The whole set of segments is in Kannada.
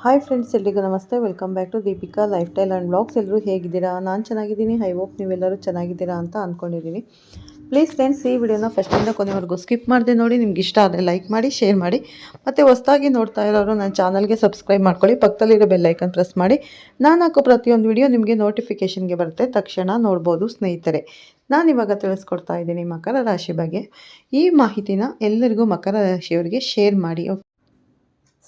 ಹಾಯ್ ಫ್ರೆಂಡ್ಸ್, ಎಲ್ರಿಗೂ ನಮಸ್ತೆ. Welcome back to Deepika life style and blogs. ಎಲ್ಲರೂ ಹೇಗಿದ್ದೀರಾ? ನಾನು ಚೆನ್ನಾಗಿದ್ದೀನಿ. ಐ ಹೋಪ್ ನೀವೆಲ್ಲರೂ ಚೆನ್ನಾಗಿದ್ದೀರಾ ಅಂತ ಅಂದ್ಕೊಂಡಿದ್ದೀನಿ. ಪ್ಲೀಸ್ ಫ್ರೆಂಡ್ಸ್, ಈ ವಿಡಿಯೋನ ಫಸ್ಟಿಂದ ಕೊನೆವರೆಗೂ ಸ್ಕಿಪ್ ಮಾಡಿದೆ ನೋಡಿ. ನಿಮ್ಗೆ ಇಷ್ಟ ಆದರೆ ಲೈಕ್ ಮಾಡಿ, ಶೇರ್ ಮಾಡಿ. ಮತ್ತು ಹೊಸದಾಗಿ ನೋಡ್ತಾ ಇರೋರು ನನ್ನ ಚಾನಲ್ಗೆ ಸಬ್ಸ್ಕ್ರೈಬ್ ಮಾಡ್ಕೊಳ್ಳಿ. ಪಕ್ಕದಲ್ಲಿರೋ ಬೆಲ್ ಐಕನ್ ಪ್ರೆಸ್ ಮಾಡಿ. ನಾನು ಹಾಕೋ ಪ್ರತಿಯೊಂದು ವಿಡಿಯೋ ನಿಮಗೆ ನೋಟಿಫಿಕೇಷನ್ಗೆ ಬರುತ್ತೆ, ತಕ್ಷಣ ನೋಡ್ಬೋದು ಸ್ನೇಹಿತರೆ. ನಾನಿವಾಗ ತಿಳಿಸ್ಕೊಡ್ತಾ ಇದ್ದೀನಿ ಮಕರ ರಾಶಿ ಬಗ್ಗೆ. ಈ ಮಾಹಿತಿನ ಎಲ್ಲರಿಗೂ ಮಕರ ರಾಶಿಯವರಿಗೆ ಶೇರ್ ಮಾಡಿ.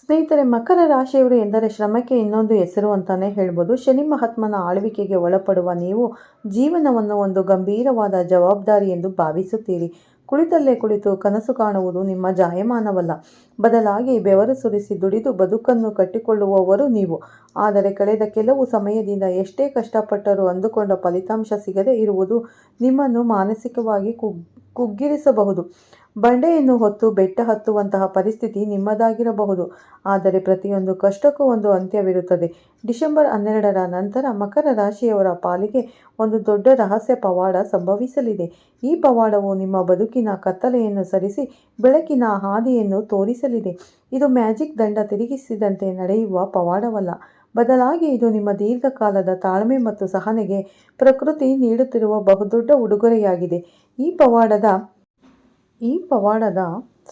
ಸ್ನೇಹಿತರೆ, ಮಕರ ರಾಶಿಯವರು ಎಂದರೆ ಶ್ರಮಕ್ಕೆ ಇನ್ನೊಂದು ಹೆಸರು ಅಂತಾನೆ ಹೇಳ್ಬೋದು. ಶನಿ ಮಹಾತ್ಮನ ಆಳ್ವಿಕೆಗೆ ಒಳಪಡುವ ನೀವು ಜೀವನವನ್ನು ಒಂದು ಗಂಭೀರವಾದ ಜವಾಬ್ದಾರಿ ಎಂದು ಭಾವಿಸುತ್ತೀರಿ. ಕುಳಿತಲ್ಲೇ ಕುಳಿತು ಕನಸು ಕಾಣುವುದು ನಿಮ್ಮ ಜಾಯಮಾನವಲ್ಲ, ಬದಲಾಗಿ ಬೆವರು ಸುರಿಸಿ ದುಡಿದು ಬದುಕನ್ನು ಕಟ್ಟಿಕೊಳ್ಳುವವರು ನೀವು. ಆದರೆ ಕಳೆದ ಕೆಲವು ಸಮಯದಿಂದ ಎಷ್ಟೇ ಕಷ್ಟಪಟ್ಟರೂ ಅಂದುಕೊಂಡ ಫಲಿತಾಂಶ ಸಿಗದೇ ಇರುವುದು ನಿಮ್ಮನ್ನು ಮಾನಸಿಕವಾಗಿ ಕುಗ್ಗಿರಿಸಬಹುದು. ಬಂಡೆಯನ್ನು ಹೊತ್ತು ಬೆಟ್ಟ ಹತ್ತುವಂತಹ ಪರಿಸ್ಥಿತಿ ನಿಮ್ಮದಾಗಿರಬಹುದು. ಆದರೆ ಪ್ರತಿಯೊಂದು ಕಷ್ಟಕ್ಕೂ ಒಂದು ಅಂತ್ಯವಿರುತ್ತದೆ. ಡಿಸೆಂಬರ್ 12ರ ನಂತರ ಮಕರ ರಾಶಿಯವರ ಪಾಲಿಗೆ ಒಂದು ದೊಡ್ಡ ರಹಸ್ಯ ಪವಾಡ ಸಂಭವಿಸಲಿದೆ. ಈ ಪವಾಡವು ನಿಮ್ಮ ಬದುಕಿನ ಕತ್ತಲೆಯನ್ನು ಸರಿಸಿ ಬೆಳಕಿನ ಹಾದಿಯನ್ನು ತೋರಿಸಲಿದೆ. ಇದು ಮ್ಯಾಜಿಕ್ ದಂಡ ತಿರುಗಿಸಿದಂತೆ ನಡೆಯುವ ಪವಾಡವಲ್ಲ, ಬದಲಾಗಿ ಇದು ನಿಮ್ಮ ದೀರ್ಘಕಾಲದ ತಾಳ್ಮೆ ಮತ್ತು ಸಹನೆಗೆ ಪ್ರಕೃತಿ ನೀಡುತ್ತಿರುವ ಬಹುದೊಡ್ಡ ಉಡುಗೊರೆಯಾಗಿದೆ. ಈ ಪವಾಡದ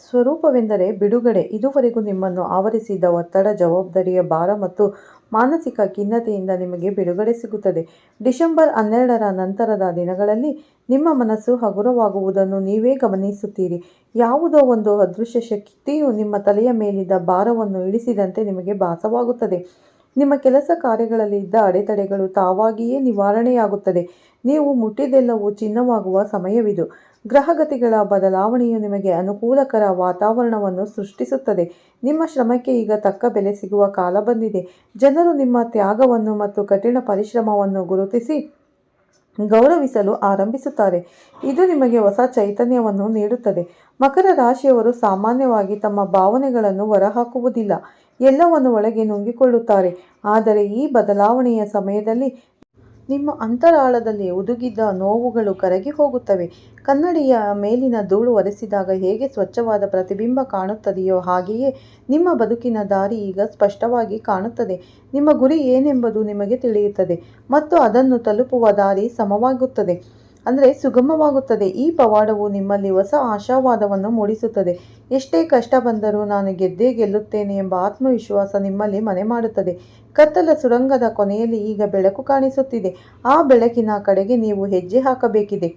ಸ್ವರೂಪವೆಂದರೆ ಬಿಡುಗಡೆ. ಇದುವರೆಗೂ ನಿಮ್ಮನ್ನು ಆವರಿಸಿದ್ದ ಒತ್ತಡ, ಜವಾಬ್ದಾರಿಯ ಭಾರ ಮತ್ತು ಮಾನಸಿಕ ಖಿನ್ನತೆಯಿಂದ ನಿಮಗೆ ಬಿಡುಗಡೆ ಸಿಗುತ್ತದೆ. ಡಿಸೆಂಬರ್ 12ರ ನಂತರದ ದಿನಗಳಲ್ಲಿ ನಿಮ್ಮ ಮನಸ್ಸು ಹಗುರವಾಗುವುದನ್ನು ನೀವೇ ಗಮನಿಸುತ್ತೀರಿ. ಯಾವುದೋ ಒಂದು ಅದೃಶ್ಯ ಶಕ್ತಿಯು ನಿಮ್ಮ ತಲೆಯ ಮೇಲಿದ್ದ ಭಾರವನ್ನು ಇಳಿಸಿದಂತೆ ನಿಮಗೆ ಭಾಸವಾಗುತ್ತದೆ. ನಿಮ್ಮ ಕೆಲಸ ಕಾರ್ಯಗಳಲ್ಲಿ ಇದ್ದ ಅಡೆತಡೆಗಳು ತಾವಾಗಿಯೇ ನಿವಾರಣೆಯಾಗುತ್ತದೆ. ನೀವು ಮುಟ್ಟಿದ್ದೆಲ್ಲವೂ ಚಿನ್ನವಾಗುವ ಸಮಯವಿದು. ಗ್ರಹಗತಿಗಳ ಬದಲಾವಣೆಯು ನಿಮಗೆ ಅನುಕೂಲಕರ ವಾತಾವರಣವನ್ನು ಸೃಷ್ಟಿಸುತ್ತದೆ. ನಿಮ್ಮ ಶ್ರಮಕ್ಕೆ ಈಗ ತಕ್ಕ ಬೆಲೆ ಸಿಗುವ ಕಾಲ ಬಂದಿದೆ. ಜನರು ನಿಮ್ಮ ತ್ಯಾಗವನ್ನು ಮತ್ತು ಕಠಿಣ ಪರಿಶ್ರಮವನ್ನು ಗುರುತಿಸಿ ಗೌರವಿಸಲು ಆರಂಭಿಸುತ್ತಾರೆ. ಇದು ನಿಮಗೆ ಹೊಸ ಚೈತನ್ಯವನ್ನು ನೀಡುತ್ತದೆ. ಮಕರ ರಾಶಿಯವರು ಸಾಮಾನ್ಯವಾಗಿ ತಮ್ಮ ಭಾವನೆಗಳನ್ನು ಹೊರಹಾಕುವುದಿಲ್ಲ, ಎಲ್ಲವನ್ನು ಒಳಗೆ ನುಂಗಿಕೊಳ್ಳುತ್ತಾರೆ. ಆದರೆ ಈ ಬದಲಾವಣೆಯ ಸಮಯದಲ್ಲಿ ನಿಮ್ಮ ಅಂತರಾಳದಲ್ಲಿ ಹುದುಗಿದ್ದ ನೋವುಗಳು ಕರಗಿ ಹೋಗುತ್ತವೆ. ಕನ್ನಡಿಯ ಮೇಲಿನ ಧೂಳು ಒರೆಸಿದಾಗ ಹೇಗೆ ಸ್ವಚ್ಛವಾದ ಪ್ರತಿಬಿಂಬ ಕಾಣುತ್ತದೆಯೋ ಹಾಗೆಯೇ ನಿಮ್ಮ ಬದುಕಿನ ದಾರಿ ಈಗ ಸ್ಪಷ್ಟವಾಗಿ ಕಾಣುತ್ತದೆ. ನಿಮ್ಮ ಗುರಿ ಏನೆಂಬುದು ನಿಮಗೆ ತಿಳಿಯುತ್ತದೆ ಮತ್ತು ಅದನ್ನು ತಲುಪುವ ದಾರಿ ಸುಗಮವಾಗುತ್ತದೆ. ಈ ಪವಾಡವು ನಿಮ್ಮಲ್ಲಿ ಹೊಸ ಆಶಾವಾದವನ್ನು ಮೂಡಿಸುತ್ತದೆ. ಎಷ್ಟೇ ಕಷ್ಟ ಬಂದರೂ ನಾನು ಗೆದ್ದೇ ಗೆಲ್ಲುತ್ತೇನೆ ಎಂಬ ಆತ್ಮವಿಶ್ವಾಸ ನಿಮ್ಮಲ್ಲಿ ಮನೆ ಮಾಡುತ್ತದೆ. ಕತ್ತಲ ಸುರಂಗದ ಕೊನೆಯಲ್ಲಿ ಈಗ ಬೆಳಕು ಕಾಣಿಸುತ್ತಿದೆ. ಆ ಬೆಳಕಿನ ಕಡೆಗೆ ನೀವು ಹೆಜ್ಜೆ ಹಾಕಬೇಕಿದೆ.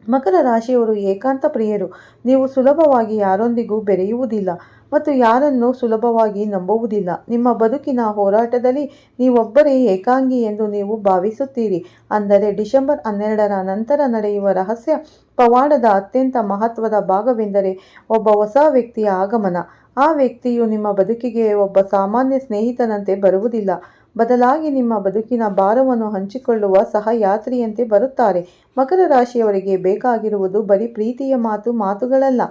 ಮಕರ ರಾಶಿಯವರು ಏಕಾಂತ ಪ್ರಿಯರು. ನೀವು ಸುಲಭವಾಗಿ ಯಾರೊಂದಿಗೂ ಬೆರೆಯುವುದಿಲ್ಲ ಮತ್ತು ಯಾರನ್ನೂ ಸುಲಭವಾಗಿ ನಂಬುವುದಿಲ್ಲ. ನಿಮ್ಮ ಬದುಕಿನ ಹೋರಾಟದಲ್ಲಿ ನೀವೊಬ್ಬರೇ ಏಕಾಂಗಿ ಎಂದು ನೀವು ಭಾವಿಸುತ್ತೀರಿ. ಅಂದರೆ ಡಿಸೆಂಬರ್ 12ರ ನಂತರ ನಡೆಯುವ ರಹಸ್ಯ ಪವಾಡದ ಅತ್ಯಂತ ಮಹತ್ವದ ಭಾಗವೆಂದರೆ ಒಬ್ಬ ಹೊಸ ವ್ಯಕ್ತಿಯ ಆಗಮನ. ಆ ವ್ಯಕ್ತಿಯು ನಿಮ್ಮ ಬದುಕಿಗೆ ಒಬ್ಬ ಸಾಮಾನ್ಯ ಸ್ನೇಹಿತನಂತೆ ಬರುವುದಿಲ್ಲ, ಬದಲಾಗಿ ನಿಮ್ಮ ಬದುಕಿನ ಭಾರವನ್ನು ಹಂಚಿಕೊಳ್ಳುವ ಸಹಯಾತ್ರಿಯಂತೆ ಬರುತ್ತಾರೆ. ಮಕರ ರಾಶಿಯವರಿಗೆ ಬೇಕಾಗಿರುವುದು ಬರೀ ಪ್ರೀತಿಯ ಮಾತುಗಳಲ್ಲ.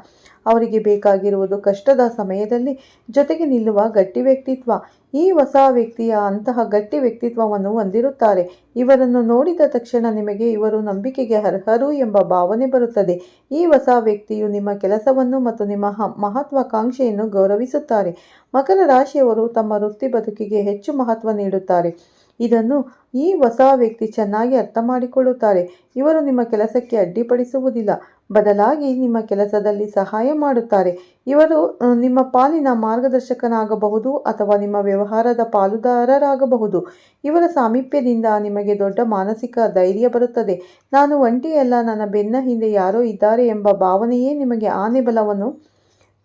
ಅವರಿಗೆ ಬೇಕಾಗಿರುವುದು ಕಷ್ಟದ ಸಮಯದಲ್ಲಿ ಜೊತೆಗೆ ನಿಲ್ಲುವ ಗಟ್ಟಿ ವ್ಯಕ್ತಿತ್ವ. ಈ ಹೊಸ ವ್ಯಕ್ತಿಯ ಅಂತಹ ಗಟ್ಟಿ ವ್ಯಕ್ತಿತ್ವವನ್ನು ಹೊಂದಿರುತ್ತಾರೆ. ಇವರನ್ನು ನೋಡಿದ ತಕ್ಷಣ ನಿಮಗೆ ಇವರು ನಂಬಿಕೆಗೆ ಅರ್ಹರು ಎಂಬ ಭಾವನೆ ಬರುತ್ತದೆ. ಈ ಹೊಸ ವ್ಯಕ್ತಿಯು ನಿಮ್ಮ ಕೆಲಸವನ್ನು ಮತ್ತು ನಿಮ್ಮ ಮಹತ್ವಾಕಾಂಕ್ಷೆಯನ್ನು ಗೌರವಿಸುತ್ತಾರೆ. ಮಕರ ರಾಶಿಯವರು ತಮ್ಮ ವೃತ್ತಿ ಬದುಕಿಗೆ ಹೆಚ್ಚು ಮಹತ್ವ ನೀಡುತ್ತಾರೆ. ಇದನ್ನು ಈ ಹೊಸ ವ್ಯಕ್ತಿ ಚೆನ್ನಾಗಿ ಅರ್ಥ ಮಾಡಿಕೊಳ್ಳುತ್ತಾರೆ. ಇವರು ನಿಮ್ಮ ಕೆಲಸಕ್ಕೆ ಅಡ್ಡಿಪಡಿಸುವುದಿಲ್ಲ, ಬದಲಾಗಿ ನಿಮ್ಮ ಕೆಲಸದಲ್ಲಿ ಸಹಾಯ ಮಾಡುತ್ತಾರೆ. ಇವರು ನಿಮ್ಮ ಪಾಲಿನ ಮಾರ್ಗದರ್ಶಕನಾಗಬಹುದು ಅಥವಾ ನಿಮ್ಮ ವ್ಯವಹಾರದ ಪಾಲುದಾರರಾಗಬಹುದು. ಇವರ ಸಾಮೀಪ್ಯದಿಂದ ನಿಮಗೆ ದೊಡ್ಡ ಮಾನಸಿಕ ಧೈರ್ಯ ಬರುತ್ತದೆ. ನಾನು ಒಂಟಿಯಲ್ಲ, ನನ್ನ ಬೆನ್ನ ಹಿಂದೆ ಯಾರೋ ಇದ್ದಾರೆ ಎಂಬ ಭಾವನೆಯೇ ನಿಮಗೆ ಆನೆಬಲವನ್ನು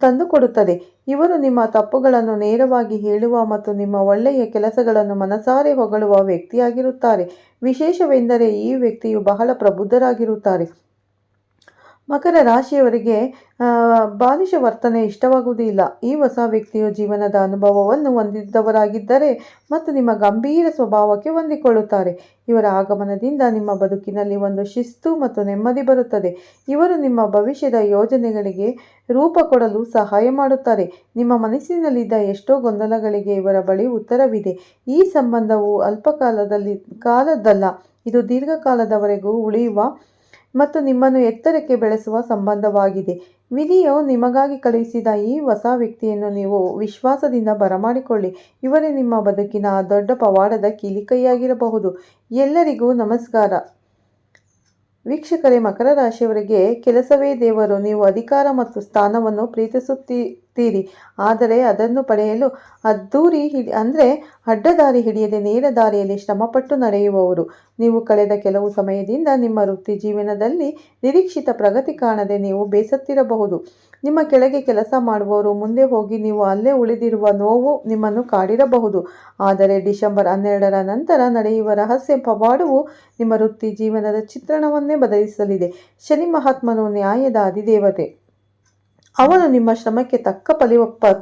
ತಂದುಕೊಡುತ್ತದೆ. ಇವರು ನಿಮ್ಮ ತಪ್ಪುಗಳನ್ನು ನೇರವಾಗಿ ಹೇಳುವ ಮತ್ತು ನಿಮ್ಮ ಒಳ್ಳೆಯ ಕೆಲಸಗಳನ್ನು ಮನಸಾರೆ ಹೊಗಳುವ ವ್ಯಕ್ತಿಯಾಗಿರುತ್ತಾರೆ. ವಿಶೇಷವೆಂದರೆ ಈ ವ್ಯಕ್ತಿಯು ಬಹಳ ಪ್ರಬುದ್ಧರಾಗಿರುತ್ತಾರೆ. ಮಕರ ರಾಶಿಯವರಿಗೆ ಬಾಲಿಶ ವರ್ತನೆ ಇಷ್ಟವಾಗುವುದಿಲ್ಲ. ಈ ಹೊಸ ವ್ಯಕ್ತಿಯು ಜೀವನದ ಅನುಭವವನ್ನು ಹೊಂದಿದ್ದವರಾಗಿದ್ದರೆ ಮತ್ತು ನಿಮ್ಮ ಗಂಭೀರ ಸ್ವಭಾವಕ್ಕೆ ಹೊಂದಿಕೊಳ್ಳುತ್ತಾರೆ. ಇವರ ಆಗಮನದಿಂದ ನಿಮ್ಮ ಬದುಕಿನಲ್ಲಿ ಒಂದು ಶಿಸ್ತು ಮತ್ತು ನೆಮ್ಮದಿ ಬರುತ್ತದೆ. ಇವರು ನಿಮ್ಮ ಭವಿಷ್ಯದ ಯೋಜನೆಗಳಿಗೆ ರೂಪ ಕೊಡಲು ಸಹಾಯ ಮಾಡುತ್ತಾರೆ. ನಿಮ್ಮ ಮನಸ್ಸಿನಲ್ಲಿದ್ದ ಎಷ್ಟೋ ಗೊಂದಲಗಳಿಗೆ ಇವರ ಬಳಿ ಉತ್ತರವಿದೆ. ಈ ಸಂಬಂಧವು ಕಾಲದ್ದಲ್ಲ, ಇದು ದೀರ್ಘಕಾಲದವರೆಗೂ ಉಳಿಯುವ ಮತ್ತು ನಿಮ್ಮನ್ನು ಎತ್ತರಕ್ಕೆ ಬೆಳೆಸುವ ಸಂಬಂಧವಾಗಿದೆ. ವಿಧಿಯು ನಿಮಗಾಗಿ ಕಳುಹಿಸಿದ ಈ ಹೊಸ ವ್ಯಕ್ತಿಯನ್ನು ನೀವು ವಿಶ್ವಾಸದಿಂದ ಬರಮಾಡಿಕೊಳ್ಳಿ. ಇವರೇ ನಿಮ್ಮ ಬದುಕಿನ ದೊಡ್ಡ ಪವಾಡದ ಕೀಲಿಕೈಯಾಗಿರಬಹುದು. ಎಲ್ಲರಿಗೂ ನಮಸ್ಕಾರ. ವೀಕ್ಷಕರೇ, ಮಕರ ರಾಶಿಯವರಿಗೆ ಕೆಲಸವೇ ದೇವರು. ನೀವು ಅಧಿಕಾರ ಮತ್ತು ಸ್ಥಾನವನ್ನು ಪ್ರೀತಿಸುತ್ತೀರಿ, ಆದರೆ ಅದನ್ನು ಪಡೆಯಲು ಅಡ್ಡದಾರಿ ಹಿಡಿಯದೆ ನೇರ ದಾರಿಯಲ್ಲಿ ಶ್ರಮಪಟ್ಟು ನಡೆಯುವವರು. ನೀವು ಕಳೆದ ಕೆಲವು ಸಮಯದಿಂದ ನಿಮ್ಮ ವೃತ್ತಿ ಜೀವನದಲ್ಲಿ ನಿರೀಕ್ಷಿತ ಪ್ರಗತಿ ಕಾಣದೆ ನೀವು ಬೇಸತ್ತಿರಬಹುದು. ನಿಮ್ಮ ಕೆಳಗೆ ಕೆಲಸ ಮಾಡುವವರು ಮುಂದೆ ಹೋಗಿ ನೀವು ಅಲ್ಲೇ ಉಳಿದಿರುವ ನೋವು ನಿಮ್ಮನ್ನು ಕಾಡಿರಬಹುದು. ಆದರೆ ಡಿಸೆಂಬರ್ 12ರ ನಂತರ ನಡೆಯುವ ರಹಸ್ಯ ಪವಾಡವು ನಿಮ್ಮ ವೃತ್ತಿ ಜೀವನದ ಚಿತ್ರಣವನ್ನೇ ಬದಲಿಸಲಿದೆ. ಶನಿ ಮಹಾತ್ಮನು ನ್ಯಾಯದ ಅಧಿದೇವತೆ. ಅವನು ನಿಮ್ಮ ಶ್ರಮಕ್ಕೆ ತಕ್ಕ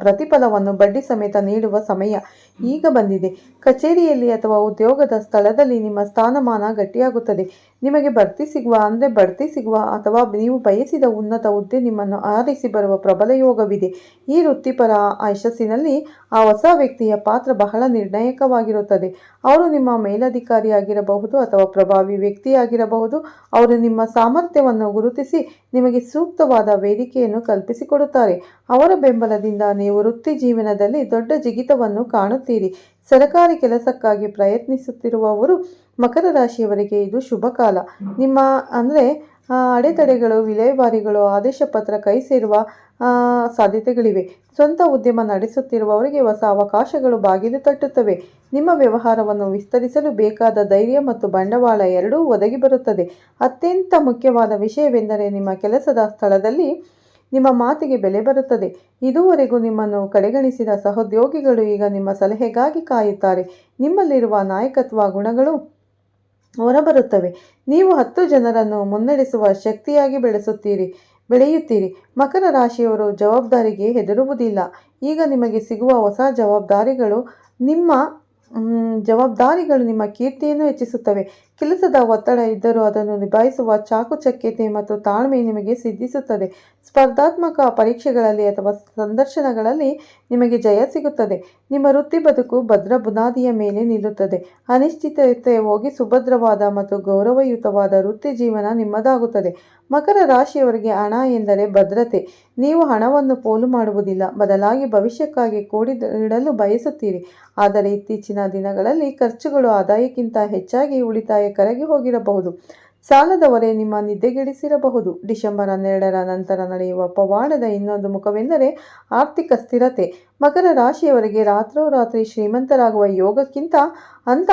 ಪ್ರತಿಫಲವನ್ನು ಬಡ್ಡಿ ಸಮೇತ ನೀಡುವ ಸಮಯ ಈಗ ಬಂದಿದೆ. ಕಚೇರಿಯಲ್ಲಿ ಅಥವಾ ಉದ್ಯೋಗದ ಸ್ಥಳದಲ್ಲಿ ನಿಮ್ಮ ಸ್ಥಾನಮಾನ ಗಟ್ಟಿಯಾಗುತ್ತದೆ. ನಿಮಗೆ ಬಡ್ತಿ ಸಿಗುವ ಅಥವಾ ನೀವು ಬಯಸಿದ ಉನ್ನತ ಹುದ್ದೆ ನಿಮ್ಮನ್ನು ಆರಿಸಿ ಬರುವ ಪ್ರಬಲ ಯೋಗವಿದೆ. ಈ ವೃತ್ತಿಪರ ಯಶಸ್ಸಿನಲ್ಲಿ ಆ ಹೊಸ ವ್ಯಕ್ತಿಯ ಪಾತ್ರ ಬಹಳ ನಿರ್ಣಾಯಕವಾಗಿರುತ್ತದೆ. ಅವರು ನಿಮ್ಮ ಮೇಲಧಿಕಾರಿಯಾಗಿರಬಹುದು ಅಥವಾ ಪ್ರಭಾವಿ ವ್ಯಕ್ತಿಯಾಗಿರಬಹುದು. ಅವರು ನಿಮ್ಮ ಸಾಮರ್ಥ್ಯವನ್ನು ಗುರುತಿಸಿ ನಿಮಗೆ ಸೂಕ್ತವಾದ ವೇದಿಕೆಯನ್ನು ಕಲ್ಪಿಸಿಕೊಡುತ್ತಾರೆ. ಅವರ ಬೆಂಬಲದಿಂದ ನೀವು ವೃತ್ತಿ ಜೀವನದಲ್ಲಿ ದೊಡ್ಡ ಜಿಗಿತವನ್ನು ಕಾಣುತ್ತೀರಿ. ಸರಕಾರಿ ಕೆಲಸಕ್ಕಾಗಿ ಪ್ರಯತ್ನಿಸುತ್ತಿರುವವರು ಮಕರ ರಾಶಿಯವರಿಗೆ ಇದು ಶುಭ ಕಾಲ. ನಿಮ್ಮ ಅಡೆತಡೆಗಳು, ವಿಲೇವಾರಿಗಳು, ಆದೇಶ ಪತ್ರ ಕೈ ಸೇರುವ ಸಾಧ್ಯತೆಗಳಿವೆ. ಸ್ವಂತ ಉದ್ಯಮ ನಡೆಸುತ್ತಿರುವವರಿಗೆ ಹೊಸ ಅವಕಾಶಗಳು ಬಾಗಿಲು ತಟ್ಟುತ್ತವೆ. ನಿಮ್ಮ ವ್ಯವಹಾರವನ್ನು ವಿಸ್ತರಿಸಲು ಬೇಕಾದ ಧೈರ್ಯ ಮತ್ತು ಬಂಡವಾಳ ಎರಡೂ ಒದಗಿ ಬರುತ್ತದೆ. ಅತ್ಯಂತ ಮುಖ್ಯವಾದ ವಿಷಯವೆಂದರೆ ನಿಮ್ಮ ಕೆಲಸದ ಸ್ಥಳದಲ್ಲಿ ನಿಮ್ಮ ಮಾತಿಗೆ ಬೆಲೆ ಬರುತ್ತದೆ. ಇದುವರೆಗೂ ನಿಮ್ಮನ್ನು ಕಡೆಗಣಿಸಿದ ಸಹೋದ್ಯೋಗಿಗಳು ಈಗ ನಿಮ್ಮ ಸಲಹೆಗಾಗಿ ಕಾಯುತ್ತಾರೆ. ನಿಮ್ಮಲ್ಲಿರುವ ನಾಯಕತ್ವ ಗುಣಗಳು ಹೊರಬರುತ್ತವೆ. ನೀವು 10 ಜನರನ್ನು ಮುನ್ನಡೆಸುವ ಶಕ್ತಿಯಾಗಿ ಬೆಳೆಯುತ್ತೀರಿ. ಮಕರ ರಾಶಿಯವರು ಜವಾಬ್ದಾರಿಗೆ ಹೆದರುವುದಿಲ್ಲ. ಈಗ ನಿಮಗೆ ಸಿಗುವ ಹೊಸ ಜವಾಬ್ದಾರಿಗಳು ನಿಮ್ಮ ಕೀರ್ತಿಯನ್ನು ಹೆಚ್ಚಿಸುತ್ತವೆ. ಕೆಲಸದ ಒತ್ತಡ ಇದ್ದರೂ ಅದನ್ನು ನಿಭಾಯಿಸುವ ಚಾಕುಚಕ್ಯತೆ ಮತ್ತು ತಾಳ್ಮೆ ನಿಮಗೆ ಸಿದ್ಧಿಸುತ್ತದೆ. ಸ್ಪರ್ಧಾತ್ಮಕ ಪರೀಕ್ಷೆಗಳಲ್ಲಿ ಅಥವಾ ಸಂದರ್ಶನಗಳಲ್ಲಿ ನಿಮಗೆ ಜಯ ಸಿಗುತ್ತದೆ. ನಿಮ್ಮ ವೃತ್ತಿ ಬದುಕು ಭದ್ರ ಬುನಾದಿಯ ಮೇಲೆ ನಿಲ್ಲುತ್ತದೆ. ಅನಿಶ್ಚಿತತೆ ಹೋಗಿ ಸುಭದ್ರವಾದ ಮತ್ತು ಗೌರವಯುತವಾದ ವೃತ್ತಿ ಜೀವನ ನಿಮ್ಮದಾಗುತ್ತದೆ. ಮಕರ ರಾಶಿಯವರಿಗೆ ಹಣ ಎಂದರೆ ಭದ್ರತೆ. ನೀವು ಹಣವನ್ನು ಪೋಲು ಮಾಡುವುದಿಲ್ಲ, ಬದಲಾಗಿ ಭವಿಷ್ಯಕ್ಕಾಗಿ ಕೂಡಿಡಲು ಬಯಸುತ್ತೀರಿ. ಆದರೆ ಇತ್ತೀಚಿನ ದಿನಗಳಲ್ಲಿ ಖರ್ಚುಗಳು ಆದಾಯಕ್ಕಿಂತ ಹೆಚ್ಚಾಗಿ ಉಳಿತಾಯ ಕರಗಿ ಹೋಗಿರಬಹುದು. ಸಾಲದ ಹೊರೆ ನಿಮ್ಮ ನಿದ್ದೆಗೆಡಿಸಿರಬಹುದು. ಡಿಸೆಂಬರ್ 12ರ ನಂತರ ನಡೆಯುವ ಪವಾಡದ ಇನ್ನೊಂದು ಮುಖವೆಂದರೆ ಆರ್ಥಿಕ ಸ್ಥಿರತೆ. ಮಕರ ರಾಶಿಯವರಿಗೆ ರಾತ್ರೋರಾತ್ರಿ ಶ್ರೀಮಂತರಾಗುವ ಯೋಗಕ್ಕಿಂತ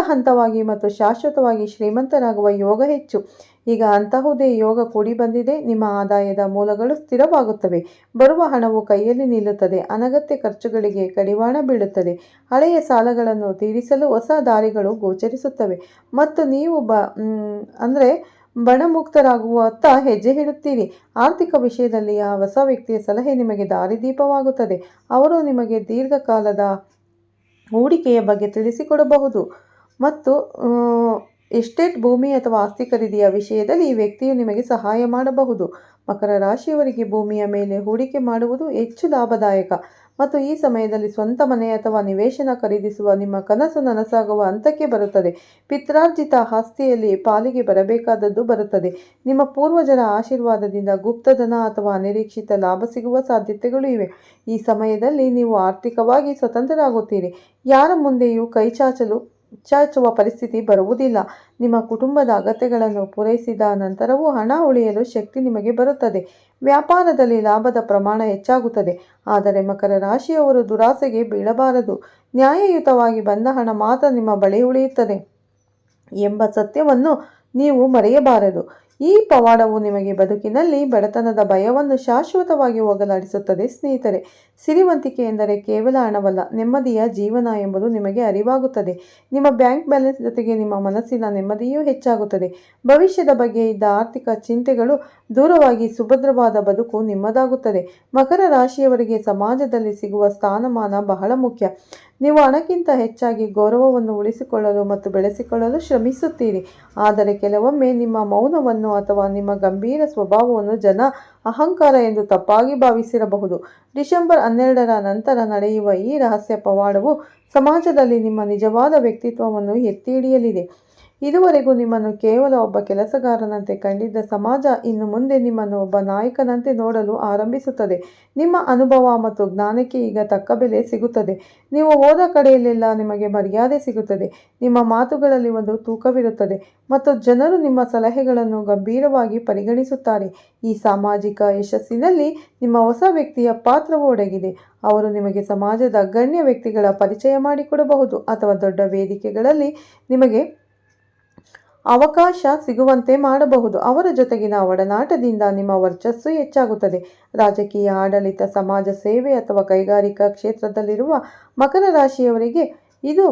ಹಂತವಾಗಿ ಮತ್ತು ಶಾಶ್ವತವಾಗಿ ಶ್ರೀಮಂತರಾಗುವ ಯೋಗ ಹೆಚ್ಚು. ಈಗ ಅಂತಹುದೇ ಯೋಗ ಕೂಡಿ ಬಂದಿದೆ. ನಿಮ್ಮ ಆದಾಯದ ಮೂಲಗಳು ಸ್ಥಿರವಾಗುತ್ತವೆ. ಬರುವ ಹಣವು ಕೈಯಲ್ಲಿ ನಿಲ್ಲುತ್ತದೆ. ಅನಗತ್ಯ ಖರ್ಚುಗಳಿಗೆ ಕಡಿವಾಣ ಬೀಳುತ್ತದೆ. ಹಳೆಯ ಸಾಲಗಳನ್ನು ತೀರಿಸಲು ಹೊಸ ದಾರಿಗಳು ಗೋಚರಿಸುತ್ತವೆ ಮತ್ತು ನೀವು ಬಣಮುಕ್ತರಾಗುವತ್ತ ಹೆಜ್ಜೆ ಇಡುತ್ತೀರಿ. ಆರ್ಥಿಕ ವಿಷಯದಲ್ಲಿ ಆ ಹೊಸ ವ್ಯಕ್ತಿಯ ಸಲಹೆ ನಿಮಗೆ ದಾರಿದೀಪವಾಗುತ್ತದೆ. ಅವರು ನಿಮಗೆ ದೀರ್ಘಕಾಲದ ಹೂಡಿಕೆಯ ಬಗ್ಗೆ ತಿಳಿಸಿಕೊಡಬಹುದು ಮತ್ತು ಎಸ್ಟೇಟ್, ಭೂಮಿ ಅಥವಾ ಆಸ್ತಿ ಖರೀದಿಯ ವಿಷಯದಲ್ಲಿ ಈ ವ್ಯಕ್ತಿಯು ನಿಮಗೆ ಸಹಾಯ ಮಾಡಬಹುದು. ಮಕರ ರಾಶಿಯವರಿಗೆ ಭೂಮಿಯ ಮೇಲೆ ಹೂಡಿಕೆ ಮಾಡುವುದು ಹೆಚ್ಚು ಲಾಭದಾಯಕ ಮತ್ತು ಈ ಸಮಯದಲ್ಲಿ ಸ್ವಂತ ಮನೆ ಅಥವಾ ನಿವೇಶನ ಖರೀದಿಸುವ ನಿಮ್ಮ ಕನಸು ನನಸಾಗುವ ಹಂತಕ್ಕೆ ಬರುತ್ತದೆ. ಪಿತ್ರಾರ್ಜಿತ ಆಸ್ತಿಯಲ್ಲಿ ಪಾಲಿಗೆ ಬರಬೇಕಾದದ್ದು ಬರುತ್ತದೆ. ನಿಮ್ಮ ಪೂರ್ವಜರ ಆಶೀರ್ವಾದದಿಂದ ಗುಪ್ತಧನ ಅಥವಾ ಅನಿರೀಕ್ಷಿತ ಲಾಭ ಸಿಗುವ ಸಾಧ್ಯತೆಗಳು ಇವೆ. ಈ ಸಮಯದಲ್ಲಿ ನೀವು ಆರ್ಥಿಕವಾಗಿ ಸ್ವತಂತ್ರರಾಗುತ್ತೀರಿ. ಯಾರ ಮುಂದೆಯೂ ಕೈ ಚಾಚುವ ಪರಿಸ್ಥಿತಿ ಬರುವುದಿಲ್ಲ. ನಿಮ್ಮ ಕುಟುಂಬದ ಅಗತ್ಯಗಳನ್ನು ಪೂರೈಸಿದ ನಂತರವೂ ಹಣ ಉಳಿಯಲು ಶಕ್ತಿ ನಿಮಗೆ ಬರುತ್ತದೆ. ವ್ಯಾಪಾರದಲ್ಲಿ ಲಾಭದ ಪ್ರಮಾಣ ಹೆಚ್ಚಾಗುತ್ತದೆ. ಆದರೆ ಮಕರ ರಾಶಿಯವರು ದುರಾಸೆಗೆ ಬೀಳಬಾರದು. ನ್ಯಾಯಯುತವಾಗಿ ಬಂದ ಹಣ ಮಾತ್ರ ನಿಮ್ಮ ಬಳಿ ಉಳಿಯುತ್ತದೆ ಎಂಬ ಸತ್ಯವನ್ನು ನೀವು ಮರೆಯಬಾರದು. ಈ ಪವಾಡವು ನಿಮಗೆ ಬದುಕಿನಲ್ಲಿ ಬಡತನದ ಭಯವನ್ನು ಶಾಶ್ವತವಾಗಿ ಹೋಗಲಾಡಿಸುತ್ತದೆ. ಸ್ನೇಹಿತರೆ, ಸಿರಿವಂತಿಕೆ ಎಂದರೆ ಕೇವಲ ಹಣವಲ್ಲ, ನೆಮ್ಮದಿಯ ಜೀವನ ಎಂಬುದು ನಿಮಗೆ ಅರಿವಾಗುತ್ತದೆ. ನಿಮ್ಮ ಬ್ಯಾಂಕ್ ಬ್ಯಾಲೆನ್ಸ್ ಜೊತೆಗೆ ನಿಮ್ಮ ಮನಸ್ಸಿನ ನೆಮ್ಮದಿಯೂ ಹೆಚ್ಚಾಗುತ್ತದೆ. ಭವಿಷ್ಯದ ಬಗ್ಗೆ ಇದ್ದ ಆರ್ಥಿಕ ಚಿಂತೆಗಳು ದೂರವಾಗಿ ಸುಭದ್ರವಾದ ಬದುಕು ನಿಮ್ಮದಾಗುತ್ತದೆ. ಮಕರ ರಾಶಿಯವರಿಗೆ ಸಮಾಜದಲ್ಲಿ ಸಿಗುವ ಸ್ಥಾನಮಾನ ಬಹಳ ಮುಖ್ಯ. ನೀವು ಹಣಕ್ಕಿಂತ ಹೆಚ್ಚಾಗಿ ಗೌರವವನ್ನು ಉಳಿಸಿಕೊಳ್ಳಲು ಮತ್ತು ಬೆಳೆಸಿಕೊಳ್ಳಲು ಶ್ರಮಿಸುತ್ತೀರಿ. ಆದರೆ ಕೆಲವೊಮ್ಮೆ ನಿಮ್ಮ ಮೌನವನ್ನು ಅಥವಾ ನಿಮ್ಮ ಗಂಭೀರ ಸ್ವಭಾವವನ್ನು ಜನ ಅಹಂಕಾರ ಎಂದು ತಪ್ಪಾಗಿ ಭಾವಿಸಿರಬಹುದು. ಡಿಸೆಂಬರ್ 12ರ ನಂತರ ನಡೆಯುವ ಈ ರಹಸ್ಯ ಪವಾಡವು ಸಮಾಜದಲ್ಲಿ ನಿಮ್ಮ ನಿಜವಾದ ವ್ಯಕ್ತಿತ್ವವನ್ನು ಎತ್ತಿ ಹಿಡಿಯಲಿದೆ. ಇದುವರೆಗೂ ನಿಮ್ಮನ್ನು ಕೇವಲ ಒಬ್ಬ ಕೆಲಸಗಾರನಂತೆ ಕಂಡಿದ್ದ ಸಮಾಜ ಇನ್ನು ಮುಂದೆ ನಿಮ್ಮನ್ನು ಒಬ್ಬ ನಾಯಕನಂತೆ ನೋಡಲು ಆರಂಭಿಸುತ್ತದೆ. ನಿಮ್ಮ ಅನುಭವ ಮತ್ತು ಜ್ಞಾನಕ್ಕೆ ಈಗ ತಕ್ಕ ಬೆಲೆ ಸಿಗುತ್ತದೆ. ನೀವು ಹೋದ ಕಡೆಯಲ್ಲೆಲ್ಲ ನಿಮಗೆ ಮರ್ಯಾದೆ ಸಿಗುತ್ತದೆ. ನಿಮ್ಮ ಮಾತುಗಳಲ್ಲಿ ಒಂದು ತೂಕವಿರುತ್ತದೆ ಮತ್ತು ಜನರು ನಿಮ್ಮ ಸಲಹೆಗಳನ್ನು ಗಂಭೀರವಾಗಿ ಪರಿಗಣಿಸುತ್ತಾರೆ. ಈ ಸಾಮಾಜಿಕ ಯಶಸ್ಸಿನಲ್ಲಿ ನಿಮ್ಮ ಹೊಸ ವ್ಯಕ್ತಿಯ ಪಾತ್ರವೂ ಅಡಗಿದೆ. ಅವರು ನಿಮಗೆ ಸಮಾಜದ ಗಣ್ಯ ವ್ಯಕ್ತಿಗಳ ಪರಿಚಯ ಮಾಡಿಕೊಡಬಹುದು ಅಥವಾ ದೊಡ್ಡ ವೇದಿಕೆಗಳಲ್ಲಿ ನಿಮಗೆ ಅವಕಾಶ ಸಿಗುವಂತೆ ಮಾಡಬಹುದು. ಅವರ ಜೊತೆಗಿನ ಒಡನಾಟದಿಂದ ನಿಮ್ಮ ವರ್ಚಸ್ಸು ಹೆಚ್ಚಾಗುತ್ತದೆ. ರಾಜಕೀಯ, ಆಡಳಿತ, ಸಮಾಜ ಸೇವೆ ಅಥವಾ ಕೈಗಾರಿಕಾ ಕ್ಷೇತ್ರದಲ್ಲಿರುವ ಮಕರ ರಾಶಿಯವರಿಗೆ ಇದು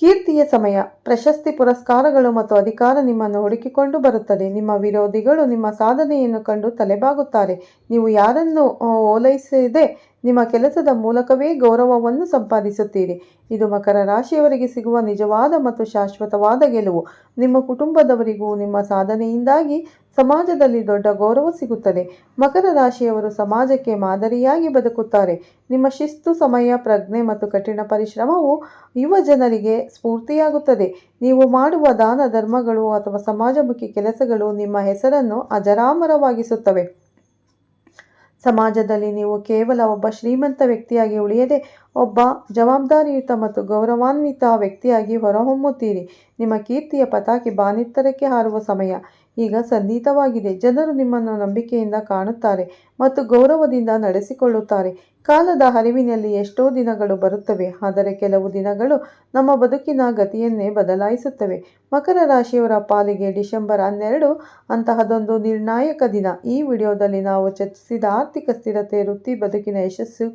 ಕೀರ್ತಿಯ ಸಮಯ. ಪ್ರಶಸ್ತಿ, ಪುರಸ್ಕಾರಗಳು ಮತ್ತು ಅಧಿಕಾರ ನಿಮ್ಮನ್ನು ಹುಡುಕಿಕೊಂಡು ಬರುತ್ತದೆ. ನಿಮ್ಮ ವಿರೋಧಿಗಳು ನಿಮ್ಮ ಸಾಧನೆಯನ್ನು ಕಂಡು ತಲೆಬಾಗುತ್ತಾರೆ. ನೀವು ಯಾರನ್ನು ಓಲೈಸದೆ ನಿಮ್ಮ ಕೆಲಸದ ಮೂಲಕವೇ ಗೌರವವನ್ನು ಸಂಪಾದಿಸುತ್ತೀರಿ. ಇದು ಮಕರ ರಾಶಿಯವರಿಗೆ ಸಿಗುವ ನಿಜವಾದ ಮತ್ತು ಶಾಶ್ವತವಾದ ಗೆಲುವು. ನಿಮ್ಮ ಕುಟುಂಬದವರಿಗೂ ನಿಮ್ಮ ಸಾಧನೆಯಿಂದಾಗಿ ಸಮಾಜದಲ್ಲಿ ದೊಡ್ಡ ಗೌರವ ಸಿಗುತ್ತದೆ. ಮಕರ ರಾಶಿಯವರು ಸಮಾಜಕ್ಕೆ ಮಾದರಿಯಾಗಿ ಬದುಕುತ್ತಾರೆ. ನಿಮ್ಮ ಶಿಸ್ತು, ಸಮಯ, ಪ್ರಜ್ಞೆ ಮತ್ತು ಕಠಿಣ ಪರಿಶ್ರಮವು ಯುವ ಜನರಿಗೆ ಸ್ಫೂರ್ತಿಯಾಗುತ್ತದೆ. ನೀವು ಮಾಡುವ ದಾನ ಧರ್ಮಗಳು ಅಥವಾ ಸಮಾಜಮುಖಿ ಕೆಲಸಗಳು ನಿಮ್ಮ ಹೆಸರನ್ನು ಅಜರಾಮರವಾಗಿಸುತ್ತವೆ. ಸಮಾಜದಲ್ಲಿ ನೀವು ಕೇವಲ ಒಬ್ಬ ಶ್ರೀಮಂತ ವ್ಯಕ್ತಿಯಾಗಿ ಉಳಿಯದೆ ಒಬ್ಬ ಜವಾಬ್ದಾರಿಯುತ ಮತ್ತು ಗೌರವಾನ್ವಿತ ವ್ಯಕ್ತಿಯಾಗಿ ಹೊರಹೊಮ್ಮುತ್ತೀರಿ. ನಿಮ್ಮ ಕೀರ್ತಿಯ ಪತಾಕೆ ಬಾನೆತ್ತರಕ್ಕೆ ಹಾರುವ ಸಮಯ ಈಗ ಸನ್ನಿಹಿತವಾಗಿದೆ. ಜನರು ನಿಮ್ಮನ್ನು ನಂಬಿಕೆಯಿಂದ ಕಾಣುತ್ತಾರೆ ಮತ್ತು ಗೌರವದಿಂದ ನಡೆಸಿಕೊಳ್ಳುತ್ತಾರೆ. ಕಾಲದ ಹರಿವಿನಲ್ಲಿ ಎಷ್ಟೋ ದಿನಗಳು ಬರುತ್ತವೆ, ಆದರೆ ಕೆಲವು ದಿನಗಳು ನಮ್ಮ ಬದುಕಿನ ಗತಿಯನ್ನೇ ಬದಲಾಯಿಸುತ್ತವೆ. ಮಕರ ರಾಶಿಯವರ ಪಾಲಿಗೆ ಡಿಸೆಂಬರ್ 12 ಅಂತಹದೊಂದು ನಿರ್ಣಾಯಕ ದಿನ. ಈ ವಿಡಿಯೋದಲ್ಲಿ ನಾವು ಚರ್ಚಿಸಿದ ಆರ್ಥಿಕ ಸ್ಥಿರತೆ, ವೃತ್ತಿ ಬದುಕಿನ ಯಶಸ್ಸು,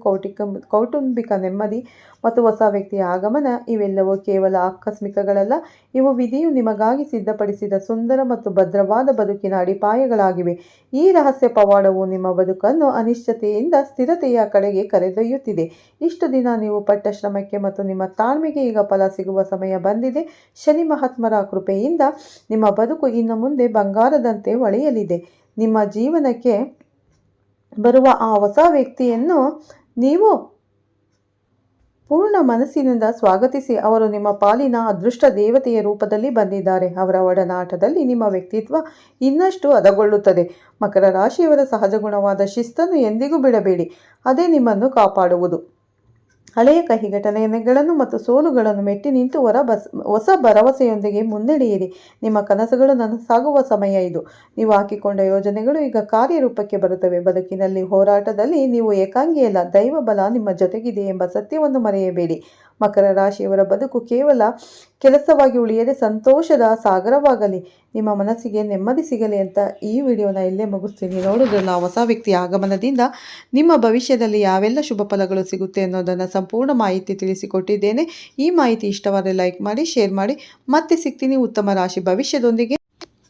ಕೌಟುಂಬಿಕ ನೆಮ್ಮದಿ ಮತ್ತು ಹೊಸ ವ್ಯಕ್ತಿಯ ಆಗಮನ ಇವೆಲ್ಲವೂ ಕೇವಲ ಆಕಸ್ಮಿಕಗಳಲ್ಲ. ಇವು ವಿಧಿಯು ನಿಮಗಾಗಿ ಸಿದ್ಧಪಡಿಸಿದ ಸುಂದರ ಮತ್ತು ಭದ್ರವಾದ ಬದುಕಿನ ಅಡಿಪಾಯಗಳಾಗಿವೆ. ಈ ರಹಸ್ಯ ಪವಾಡವು ನಿಮ್ಮ ಬದುಕನ್ನು ಅನಿಶ್ಚಿತತೆಯಿಂದ ಸ್ಥಿರತೆಯ ಕಡೆಗೆ ಕರೆದೊಯ್ಯುತ್ತಿದೆ. ಇಷ್ಟು ದಿನ ನೀವು ಪಟ್ಟ ಶ್ರಮಕ್ಕೆ ಮತ್ತು ನಿಮ್ಮ ತಾಳ್ಮೆಗೆ ಈಗ ಫಲ ಸಿಗುವ ಸಮಯ ಬಂದಿದೆ. ಶನಿ ಮಹಾತ್ಮರ ಕೃಪೆಯಿಂದ ನಿಮ್ಮ ಬದುಕು ಇನ್ನು ಮುಂದೆ ಬಂಗಾರದಂತೆ ಹೊಳೆಯಲಿದೆ. ನಿಮ್ಮ ಜೀವನಕ್ಕೆ ಬರುವ ಆ ಹೊಸ ವ್ಯಕ್ತಿಯನ್ನು ನೀವು ಪೂರ್ಣ ಮನಸ್ಸಿನಿಂದ ಸ್ವಾಗತಿಸಿ. ಅವರು ನಿಮ್ಮ ಪಾಲಿನ ಅದೃಷ್ಟ ದೇವತೆಯ ರೂಪದಲ್ಲಿ ಬಂದಿದ್ದಾರೆ. ಅವರ ಒಡನಾಟದಲ್ಲಿ ನಿಮ್ಮ ವ್ಯಕ್ತಿತ್ವ ಇನ್ನಷ್ಟು ಹದಗೊಳ್ಳುತ್ತದೆ. ಮಕರ ರಾಶಿಯವರ ಸಹಜ ಗುಣವಾದ ಶಿಸ್ತನ್ನು ಎಂದಿಗೂ ಬಿಡಬೇಡಿ. ಅದೇ ನಿಮ್ಮನ್ನು ಕಾಪಾಡುವುದು. ಹಳೆಯ ಕಹಿ ಘಟನೆಗಳನ್ನು ಮತ್ತು ಸೋಲುಗಳನ್ನು ಮೆಟ್ಟಿ ನಿಂತು ಹೊಸ ಭರವಸೆಯೊಂದಿಗೆ ಮುನ್ನಡೆಯಿರಿ. ನಿಮ್ಮ ಕನಸುಗಳು ನನಸಾಗುವ ಸಮಯ ಇದು. ನೀವು ಹಾಕಿಕೊಂಡ ಯೋಜನೆಗಳು ಈಗ ಕಾರ್ಯರೂಪಕ್ಕೆ ಬರುತ್ತವೆ. ಬದುಕಿನಲ್ಲಿ ಹೋರಾಟದಲ್ಲಿ ನೀವು ಏಕಾಂಗಿಯಲ್ಲ, ದೈವ ಬಲ ನಿಮ್ಮ ಜೊತೆಗಿದೆ ಎಂಬ ಸತ್ಯವನ್ನು ಮರೆಯಬೇಡಿ. ಮಕರ ರಾಶಿಯವರ ಬದುಕು ಕೇವಲ ಕೆಲಸವಾಗಿ ಉಳಿಯದೆ ಸಂತೋಷದ ಸಾಗರವಾಗಲಿ. ನಿಮ್ಮ ಮನಸ್ಸಿಗೆ ನೆಮ್ಮದಿ ಸಿಗಲಿ ಅಂತ ಈ ವಿಡಿಯೋನ ಇಲ್ಲೇ ಮುಗಿಸ್ತೀನಿ. ನೋಡಿದ್ರಲ್ಲ, ಹೊಸ ವ್ಯಕ್ತಿಯ ಆಗಮನದಿಂದ ನಿಮ್ಮ ಭವಿಷ್ಯದಲ್ಲಿ ಯಾವೆಲ್ಲ ಶುಭ ಫಲಗಳು ಸಿಗುತ್ತೆ ಅನ್ನೋದನ್ನು ಸಂಪೂರ್ಣ ಮಾಹಿತಿ ತಿಳಿಸಿಕೊಟ್ಟಿದ್ದೇನೆ. ಈ ಮಾಹಿತಿ ಇಷ್ಟವಾದರೆ ಲೈಕ್ ಮಾಡಿ, ಶೇರ್ ಮಾಡಿ. ಮತ್ತೆ ಸಿಗ್ತೀನಿ ಉತ್ತಮ ರಾಶಿ ಭವಿಷ್ಯದೊಂದಿಗೆ.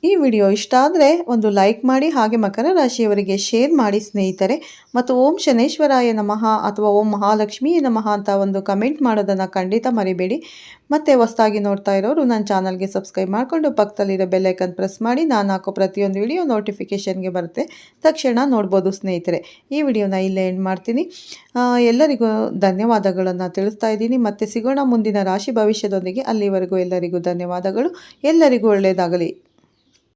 ಈ ವಿಡಿಯೋ ಇಷ್ಟ ಆದರೆ ಒಂದು ಲೈಕ್ ಮಾಡಿ, ಹಾಗೆ ಮಕರ ರಾಶಿಯವರಿಗೆ ಶೇರ್ ಮಾಡಿ ಸ್ನೇಹಿತರೆ. ಮತ್ತು ಓಂ ಶನೇಶ್ವರಾಯ ನಮಃ ಅಥವಾ ಓಂ ಮಹಾಲಕ್ಷ್ಮಿಯೇ ನಮಃ ಅಂತ ಒಂದು ಕಮೆಂಟ್ ಮಾಡೋದನ್ನು ಖಂಡಿತ ಮರಿಬೇಡಿ. ಮತ್ತು ಹೊಸದಾಗಿ ನೋಡ್ತಾ ಇರೋರು ನನ್ನ ಚಾನಲ್ಗೆ ಸಬ್ಸ್ಕ್ರೈಬ್ ಮಾಡಿಕೊಂಡು ಪಕ್ಕದಲ್ಲಿರೋ ಬೆಲ್ಲೈಕನ್ ಪ್ರೆಸ್ ಮಾಡಿ. ನಾನು ಹಾಕೋ ಪ್ರತಿಯೊಂದು ವಿಡಿಯೋ ನೋಟಿಫಿಕೇಷನ್ಗೆ ಬರುತ್ತೆ, ತಕ್ಷಣ ನೋಡ್ಬೋದು ಸ್ನೇಹಿತರೆ. ಈ ವಿಡಿಯೋನ ಇಲ್ಲೇ ಎಂಡ್ ಮಾಡ್ತೀನಿ. ಎಲ್ಲರಿಗೂ ಧನ್ಯವಾದಗಳನ್ನು ತಿಳಿಸ್ತಾ ಇದ್ದೀನಿ. ಮತ್ತೆ ಸಿಗೋಣ ಮುಂದಿನ ರಾಶಿ ಭವಿಷ್ಯದೊಂದಿಗೆ. ಅಲ್ಲಿವರೆಗೂ ಎಲ್ಲರಿಗೂ ಧನ್ಯವಾದಗಳು. ಎಲ್ಲರಿಗೂ ಒಳ್ಳೆಯದಾಗಲಿ.